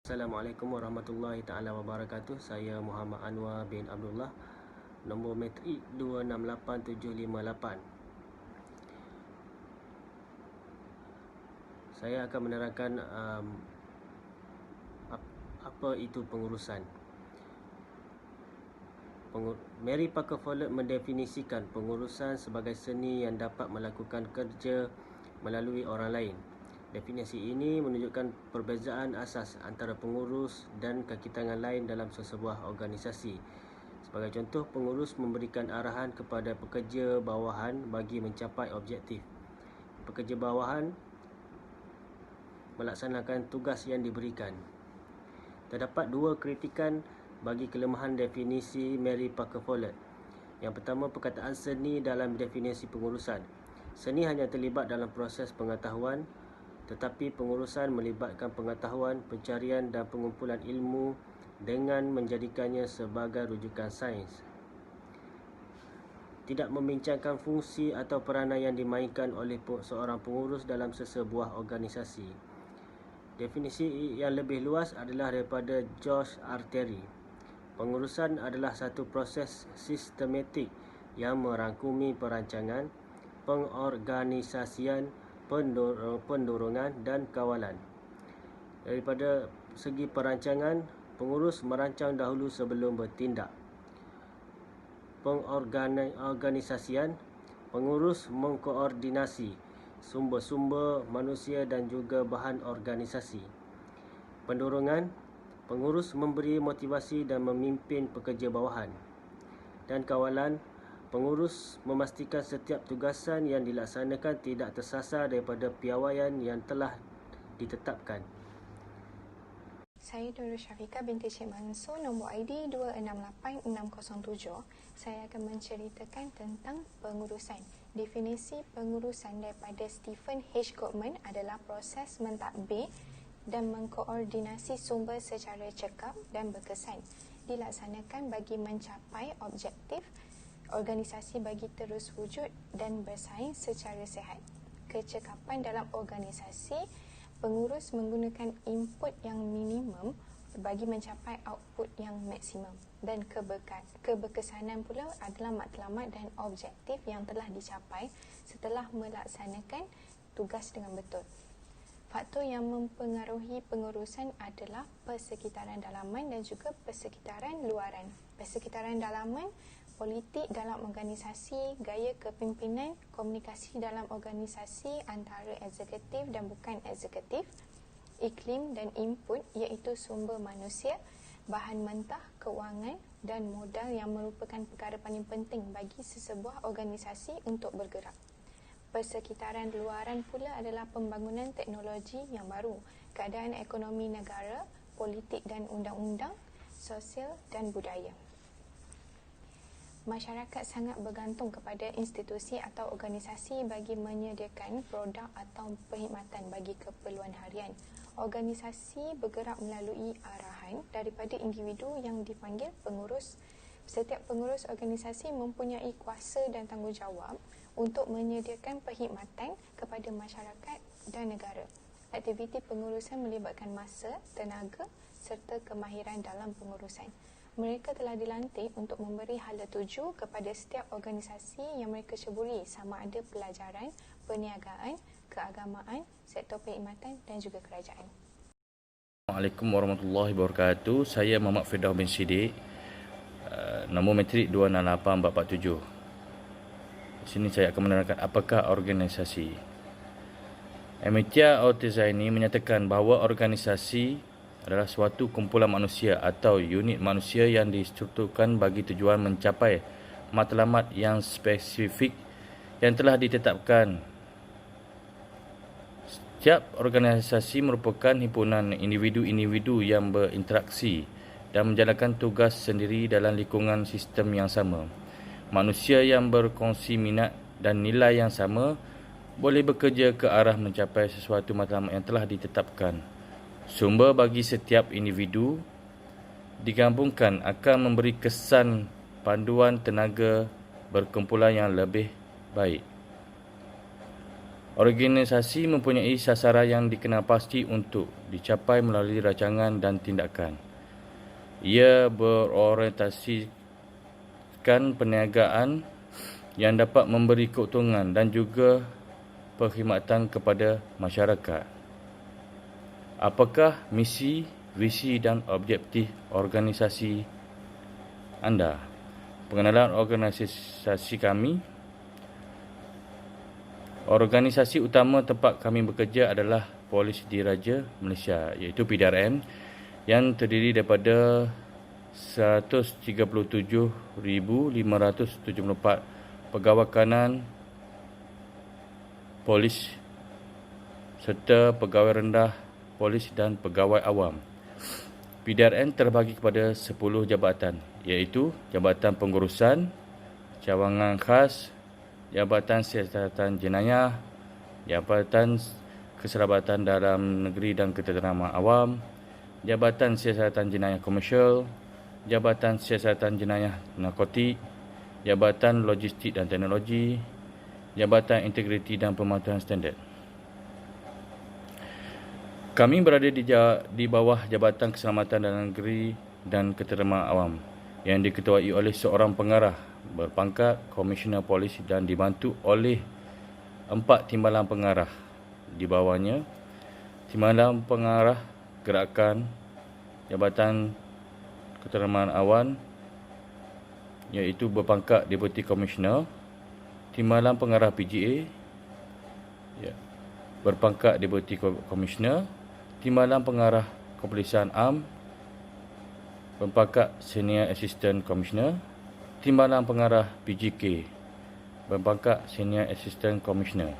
Assalamualaikum warahmatullahi taala wabarakatuh. Saya Muhammad Anwar bin Abdullah, nombor matrik 268758. Saya akan menerangkan apa itu pengurusan. Mary Parker Follett mendefinisikan pengurusan sebagai seni yang dapat melakukan kerja melalui orang lain. Definisi ini menunjukkan perbezaan asas antara pengurus dan kaki tangan lain dalam sesebuah organisasi. Sebagai contoh, pengurus memberikan arahan kepada pekerja bawahan bagi mencapai objektif. Pekerja bawahan melaksanakan tugas yang diberikan. Terdapat dua kritikan bagi kelemahan definisi Mary Parker Follett. Yang pertama, perkataan seni dalam definisi pengurusan. Seni hanya terlibat dalam proses pengetahuan, tetapi pengurusan melibatkan pengetahuan, pencarian dan pengumpulan ilmu dengan menjadikannya sebagai rujukan sains. Tidak membincangkan fungsi atau peranan yang dimainkan oleh seorang pengurus dalam sesebuah organisasi. Definisi yang lebih luas adalah daripada George R. Terry. Pengurusan adalah satu proses sistematik yang merangkumi perancangan, pengorganisasian, pendorongan dan kawalan. Daripada segi perancangan, pengurus merancang dahulu sebelum bertindak. Pengorganisasian, pengurus mengkoordinasi sumber-sumber manusia dan juga bahan organisasi. Pendorongan, pengurus memberi motivasi dan memimpin pekerja bawahan. Dan kawalan, pengurus memastikan setiap tugasan yang dilaksanakan tidak tersasar daripada piawaian yang telah ditetapkan. Saya Nurul Syafiqah binti Cik Mansur, nombor ID 268607. Saya akan menceritakan tentang pengurusan. Definisi pengurusan daripada Stephen H. Goldman adalah proses mentadbir dan mengkoordinasi sumber secara cekap dan berkesan. Dilaksanakan bagi mencapai objektif organisasi bagi terus wujud dan bersaing secara sihat. Kecekapan dalam organisasi, pengurus menggunakan input yang minimum bagi mencapai output yang maksimum, dan keberkesanan pula adalah matlamat dan objektif yang telah dicapai setelah melaksanakan tugas dengan betul. Faktor yang mempengaruhi pengurusan adalah persekitaran dalaman dan juga persekitaran luaran. Persekitaran dalaman, politik dalam organisasi, gaya kepimpinan, komunikasi dalam organisasi antara eksekutif dan bukan eksekutif, iklim dan input iaitu sumber manusia, bahan mentah, kewangan dan modal yang merupakan perkara paling penting bagi sesebuah organisasi untuk bergerak. Persekitaran luaran pula adalah pembangunan teknologi yang baru, keadaan ekonomi negara, politik dan undang-undang, sosial dan budaya. Masyarakat sangat bergantung kepada institusi atau organisasi bagi menyediakan produk atau perkhidmatan bagi keperluan harian. Organisasi bergerak melalui arahan daripada individu yang dipanggil pengurus. Setiap pengurus organisasi mempunyai kuasa dan tanggungjawab untuk menyediakan perkhidmatan kepada masyarakat dan negara. Aktiviti pengurusan melibatkan masa, tenaga serta kemahiran dalam pengurusan. Mereka telah dilantik untuk memberi hala tuju kepada setiap organisasi yang mereka ceburi, sama ada pelajaran, perniagaan, keagamaan, sektor perkhidmatan dan juga kerajaan. Assalamualaikum warahmatullahi wabarakatuh. Saya Muhammad Firdaus bin Siddiq, nombor matrik 268447. Di sini saya akan menerangkan apakah organisasi. Amartya Outazaini menyatakan bahawa organisasi adalah suatu kumpulan manusia atau unit manusia yang distrukturkan bagi tujuan mencapai matlamat yang spesifik yang telah ditetapkan. Setiap organisasi merupakan himpunan individu-individu yang berinteraksi dan menjalankan tugas sendiri dalam lingkungan sistem yang sama. Manusia yang berkongsi minat dan nilai yang sama boleh bekerja ke arah mencapai sesuatu matlamat yang telah ditetapkan. Sumber bagi setiap individu digabungkan akan memberi kesan panduan tenaga berkumpulan yang lebih baik. Organisasi mempunyai sasaran yang dikenal pasti untuk dicapai melalui rancangan dan tindakan. Ia berorientasikan perniagaan yang dapat memberi keuntungan dan juga perkhidmatan kepada masyarakat. Apakah misi, visi dan objektif organisasi anda? Pengenalan organisasi kami. Organisasi utama tempat kami bekerja adalah Polis Diraja Malaysia, iaitu PDRM, yang terdiri daripada 137,574 pegawai kanan polis serta pegawai rendah polis dan pegawai awam. PDRM terbagi kepada 10 jabatan, iaitu Jabatan Pengurusan, Cawangan Khas, Jabatan Siasatan Jenayah, Jabatan Keselamatan Dalam Negeri dan Ketenteraman Awam, Jabatan Siasatan Jenayah Komersial, Jabatan Siasatan Jenayah Narkotik, Jabatan Logistik dan Teknologi, Jabatan Integriti dan Pemantauan Standard. Kami berada di bawah Jabatan Keselamatan Dalam Negeri dan Ketenteraman Awam yang diketuai oleh seorang pengarah berpangkat Komisioner Polis dan dibantu oleh 4 timbalan pengarah di bawahnya. Timbalan pengarah gerakan Jabatan Ketenteraman Awam iaitu berpangkat Deputy Komisioner. Timbalan pengarah PGA berpangkat Deputy Komisioner. Timbalan pengarah Kepolisian Am berpangkat Senior Assistant Commissioner. Timbalan pengarah PGK berpangkat Senior Assistant Commissioner.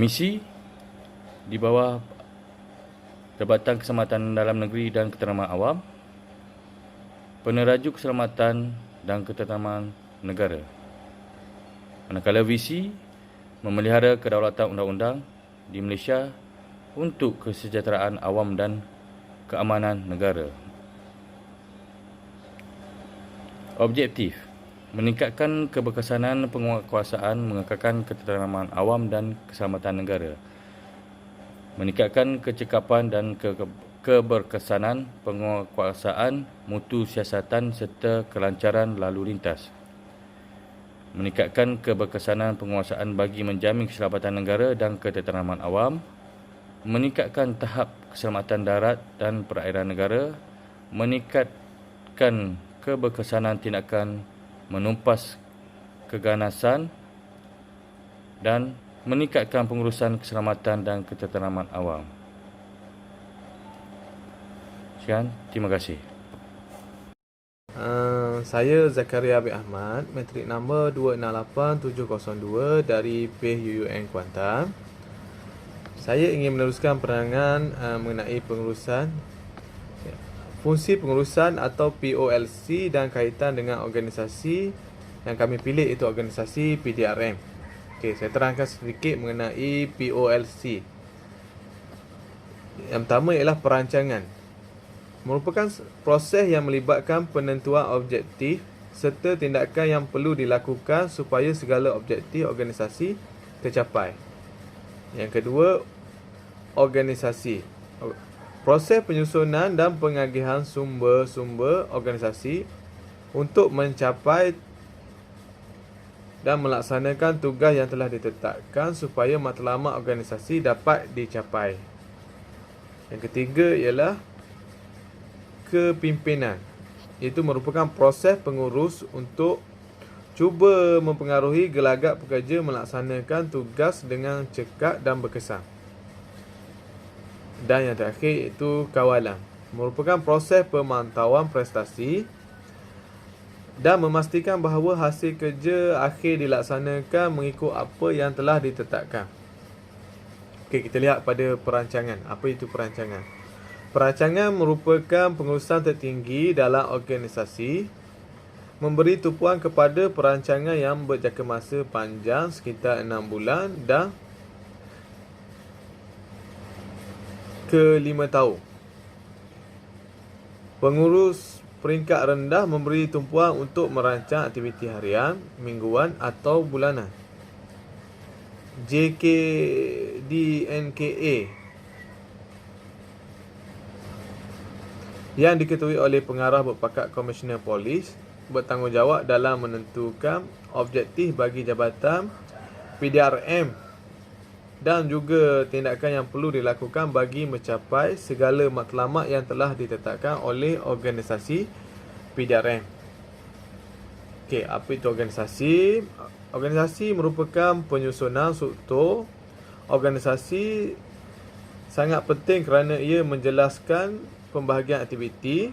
Misi di bawah Jabatan Keselamatan Dalam Negeri dan Ketenteraman Awam, peneraju keselamatan dan ketenteraman negara. Manakala visi memelihara kedaulatan undang-undang di Malaysia untuk kesejahteraan awam dan keamanan negara. Objektif: meningkatkan keberkesanan penguasaan, mengekalkan ketenteraman awam dan keselamatan negara. Meningkatkan kecekapan dan keberkesanan penguasaan, mutu siasatan serta kelancaran lalu lintas. Meningkatkan keberkesanan penguasaan bagi menjamin keselamatan negara dan ketenteraman awam. Meningkatkan tahap keselamatan darat dan perairan negara. Meningkatkan keberkesanan tindakan menumpas keganasan dan meningkatkan pengurusan keselamatan dan ketenteraman awam. Sekian, terima kasih. Saya Zakaria Abid Ahmad, matrik nombor 268702 dari PHUUM Kuantan. Saya ingin meneruskan penerangan mengenai pengurusan fungsi pengurusan atau POLC dan kaitan dengan organisasi yang kami pilih, iaitu organisasi PDRM. Okey, saya terangkan sedikit mengenai POLC. Yang pertama ialah perancangan. Merupakan proses yang melibatkan penentuan objektif serta tindakan yang perlu dilakukan supaya segala objektif organisasi tercapai. Yang kedua, organisasi. Proses penyusunan dan pengagihan sumber-sumber organisasi untuk mencapai dan melaksanakan tugas yang telah ditetapkan supaya matlamat organisasi dapat dicapai. Yang ketiga ialah kepimpinan. Itu merupakan proses pengurus untuk cuba mempengaruhi gelagat pekerja melaksanakan tugas dengan cekap dan berkesan. Dan yang terakhir iaitu kawalan. Merupakan proses pemantauan prestasi dan memastikan bahawa hasil kerja akhir dilaksanakan mengikut apa yang telah ditetapkan. Okey, kita lihat pada perancangan. Apa itu perancangan? Perancangan merupakan pengurusan tertinggi dalam organisasi, memberi tumpuan kepada perancangan yang berjangka masa panjang sekitar 6 bulan dan ke 5 tahun. peringkat rendah memberi tumpuan untuk merancang aktiviti harian, mingguan atau bulanan. JKDNKA yang diketuai oleh pengarah berpakat Komisioner Polis bertanggungjawab dalam menentukan objektif bagi jabatan PDRM dan juga tindakan yang perlu dilakukan bagi mencapai segala matlamat yang telah ditetapkan oleh organisasi PDRM. Okey, apa itu organisasi? Organisasi merupakan penyusunan struktur organisasi sangat penting kerana ia menjelaskan pembahagian aktiviti,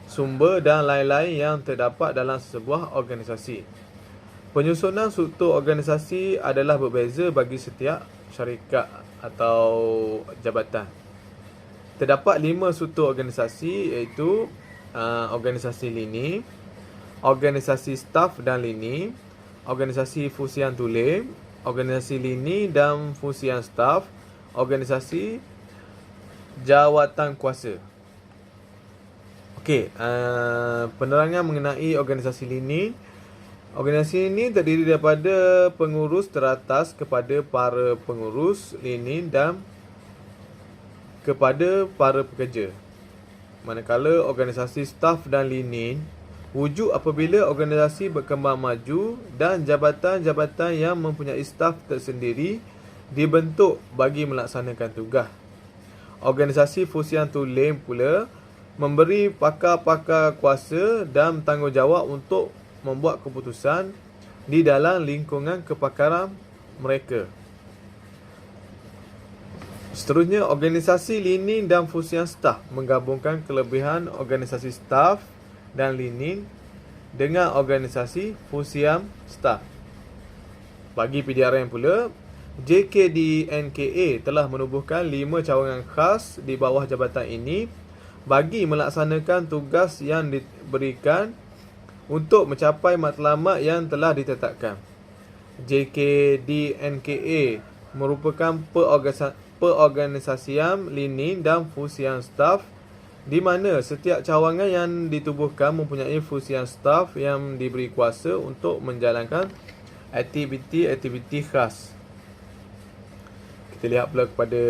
sumber dan lain-lain yang terdapat dalam sebuah organisasi. Penyusunan struktur organisasi adalah berbeza bagi setiap syarikat atau jabatan. Terdapat 5 struktur organisasi iaitu organisasi lini, organisasi staf dan lini, organisasi fusian tulen, organisasi lini dan fusian staf, organisasi jawatan kuasa. Okey, penerangan mengenai organisasi lini. Organisasi ini terdiri daripada pengurus teratas kepada para pengurus lini dan kepada para pekerja. Manakala organisasi staf dan lini wujud apabila organisasi berkembang maju dan jabatan-jabatan yang mempunyai staf tersendiri dibentuk bagi melaksanakan tugas. Organisasi fusian tulen pula memberi pakar-pakar kuasa dan tanggungjawab untuk membuat keputusan di dalam lingkungan kepakaran mereka. Seterusnya, organisasi lini dan fusian staf menggabungkan kelebihan organisasi staf dan lini dengan organisasi fusian staf. Bagi PDRM pula, JKDNKA telah menubuhkan 5 cawangan khas di bawah jabatan ini bagi melaksanakan tugas yang diberikan untuk mencapai matlamat yang telah ditetapkan. JKDNKA merupakan perorganisasian lini dan fusian staf di mana setiap cawangan yang ditubuhkan mempunyai fusian staf yang diberi kuasa untuk menjalankan aktiviti-aktiviti khas. Kita lihat pula kepada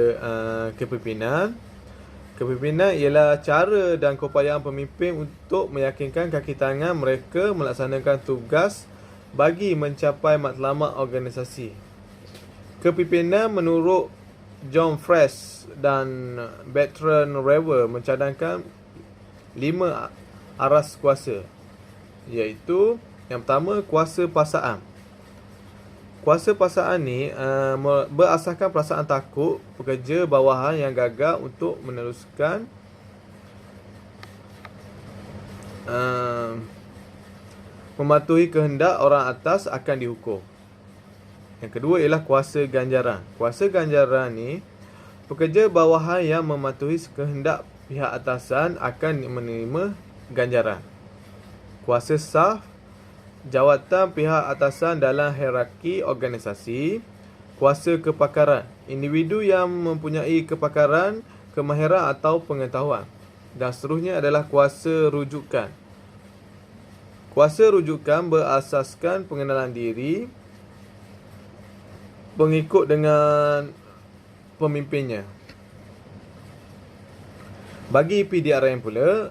kepimpinan. Kepimpinan ialah cara dan keupayaan pemimpin untuk meyakinkan kaki tangan mereka melaksanakan tugas bagi mencapai matlamat organisasi. Kepimpinan menurut John Fresh dan Bertrand Rever mencadangkan 5 aras kuasa, iaitu yang pertama, kuasa pasaan. Kuasa pasaan ni berasaskan perasaan takut pekerja bawahan yang gagal untuk meneruskan mematuhi kehendak orang atas akan dihukum. Yang kedua ialah kuasa ganjaran. Kuasa ganjaran ni, pekerja bawahan yang mematuhi kehendak pihak atasan akan menerima ganjaran. Kuasa saf, jawatan pihak atasan dalam hierarki organisasi. Kuasa kepakaran, individu yang mempunyai kepakaran, kemahiran atau pengetahuan. Dan seterusnya adalah kuasa rujukan. Kuasa rujukan berasaskan pengenalan diri pengikut dengan pemimpinnya. Bagi PDRM pula,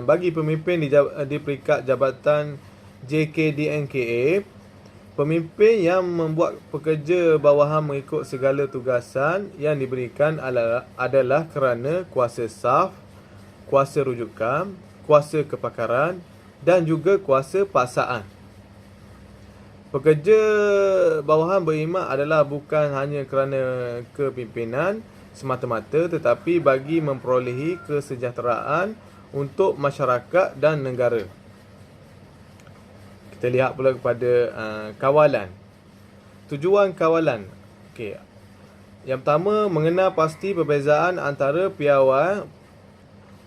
bagi pemimpin di peringkat jabatan JKDNKA, pemimpin yang membuat pekerja bawahan mengikut segala tugasan yang diberikan adalah kerana kuasa saf, kuasa rujukan, kuasa kepakaran dan juga kuasa paksaan. Pekerja bawahan beriman adalah bukan hanya kerana kepimpinan semata-mata tetapi bagi memperolehi kesejahteraan untuk masyarakat dan negara. Kita lihat pula kepada kawalan. Tujuan kawalan. Okey. Yang pertama, mengenal pasti perbezaan antara piawai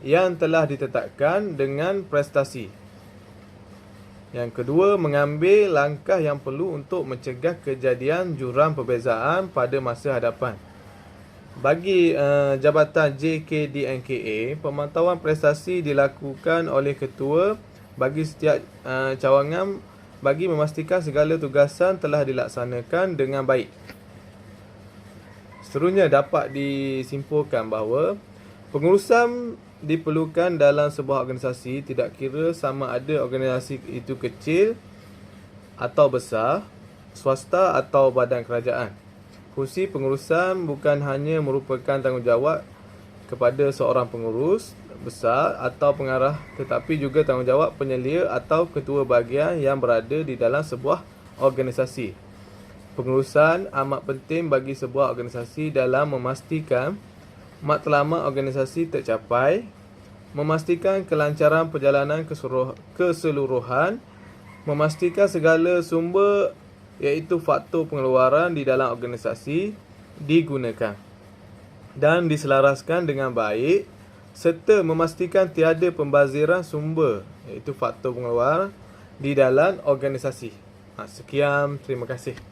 yang telah ditetapkan dengan prestasi. Yang kedua, mengambil langkah yang perlu untuk mencegah kejadian jurang perbezaan pada masa hadapan. Bagi Jabatan JKDNKA, pemantauan prestasi dilakukan oleh ketua bagi setiap cawangan bagi memastikan segala tugasan telah dilaksanakan dengan baik. Seterusnya dapat disimpulkan bahawa pengurusan diperlukan dalam sebuah organisasi, tidak kira sama ada organisasi itu kecil atau besar, swasta atau badan kerajaan. Fungsi pengurusan bukan hanya merupakan tanggungjawab kepada seorang pengurus besar atau pengarah, tetapi juga tanggungjawab penyelia atau ketua bahagian yang berada di dalam sebuah organisasi. Pengurusan amat penting bagi sebuah organisasi dalam memastikan matlamat organisasi tercapai, memastikan kelancaran perjalanan keseluruhan, memastikan segala sumber iaitu faktor pengeluaran di dalam organisasi digunakan dan diselaraskan dengan baik, serta memastikan tiada pembaziran sumber iaitu faktor pengeluaran di dalam organisasi. Sekian, terima kasih.